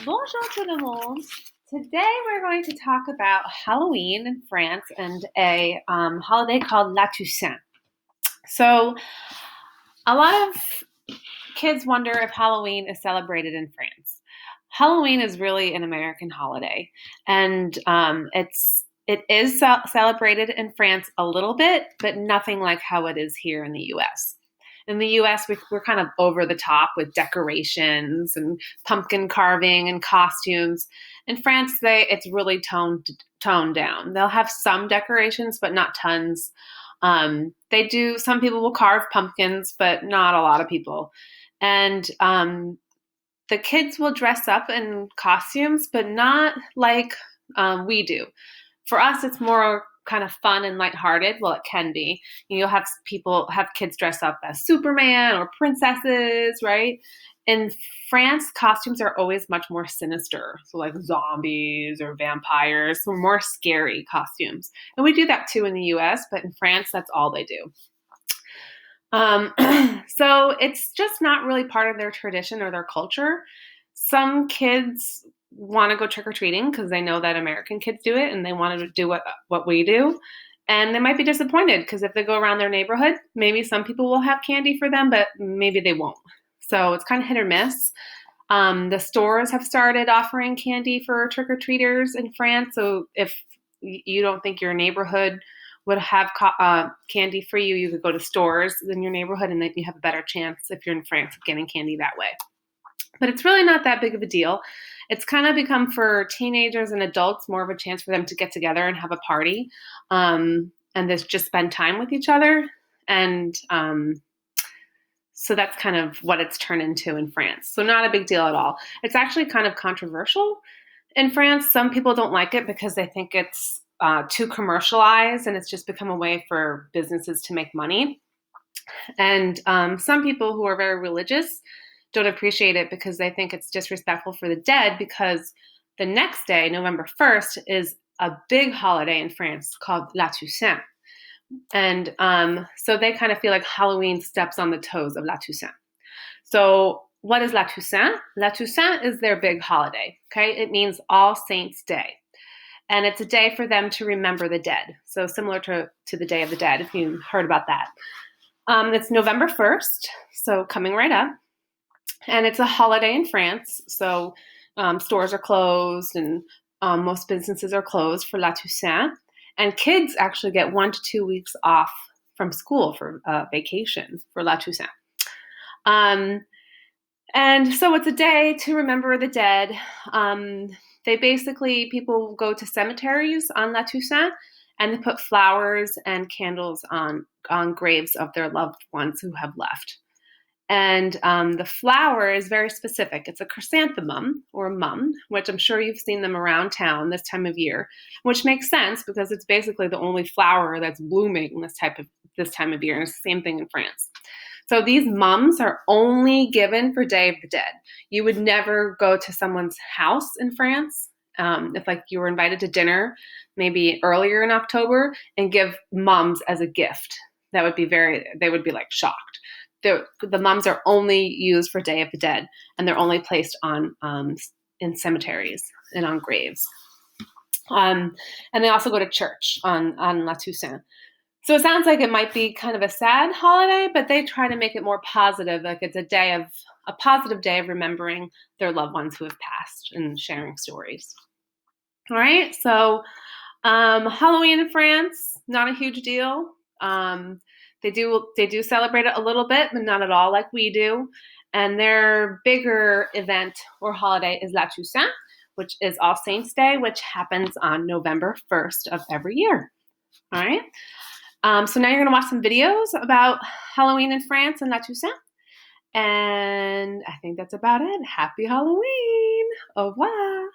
Bonjour tout le monde. Today we're going to talk about Halloween in France and a holiday called La Toussaint. So, a lot of kids wonder if Halloween is celebrated in France. Halloween is really an American holiday, and it is celebrated in France a little bit, but nothing like how it is here in the U.S. In the U.S., we're kind of over the top with decorations and pumpkin carving and costumes. In France, it's really toned down. They'll have some decorations, but not tons. They do. Some people will carve pumpkins, but not a lot of people. And the kids will dress up in costumes, but not like we do. For us, it's more kind of fun and lighthearted. Well, it can be. You'll have kids dress up as Superman or princesses, right? In France, costumes are always much more sinister. So like zombies or vampires, so more scary costumes. And we do that too in the US, but in France, that's all they do. So it's just not really part of their tradition or their culture. Some kids want to go trick-or-treating because they know that American kids do it and they want to do what we do. And they might be disappointed because if they go around their neighborhood, maybe some people will have candy for them, but maybe they won't. So it's kind of hit or miss. The stores have started offering candy for trick-or-treaters in France. So if you don't think your neighborhood would have candy for you, you could go to stores in your neighborhood and then you have a better chance if you're in France of getting candy that way. But it's really not that big of a deal. It's kind of become for teenagers and adults more of a chance for them to get together and have a party and just spend time with each other. And so that's kind of what it's turned into in France. So not a big deal at all. It's actually kind of controversial in France. Some people don't like it because they think it's too commercialized and it's just become a way for businesses to make money. And some people who are very religious don't appreciate it because they think it's disrespectful for the dead, because the next day, November 1st, is a big holiday in France called La Toussaint. And so they kind of feel like Halloween steps on the toes of La Toussaint. So what is La Toussaint? La Toussaint is their big holiday, okay? It means All Saints' Day. And it's a day for them to remember the dead. So similar to the Day of the Dead, if you heard about that. It's November 1st, so coming right up. And it's a holiday in France, so stores are closed and most businesses are closed for La Toussaint. And kids actually get 1 to 2 weeks off from school for vacation for La Toussaint. And so it's a day to remember the dead. People go to cemeteries on La Toussaint and they put flowers and candles on graves of their loved ones who have left. And the flower is very specific. It's a chrysanthemum or mum, which I'm sure you've seen them around town this time of year, which makes sense because it's basically the only flower that's blooming this time of year. And it's the same thing in France. So these mums are only given for Day of the Dead. You would never go to someone's house in France if like you were invited to dinner, maybe earlier in October, and give mums as a gift. They would be like shocked. The mums are only used for Day of the Dead, and they're only placed on in cemeteries and on graves. And they also go to church on La Toussaint. So it sounds like it might be kind of a sad holiday, but they try to make it more positive, like it's a positive day of remembering their loved ones who have passed and sharing stories. All right, so Halloween in France, not a huge deal. They do celebrate it a little bit, but not at all like we do. And their bigger event or holiday is La Toussaint, which is All Saints' Day, which happens on November 1st of every year. All right. So now you're going to watch some videos about Halloween in France and La Toussaint. And I think that's about it. Happy Halloween. Au revoir.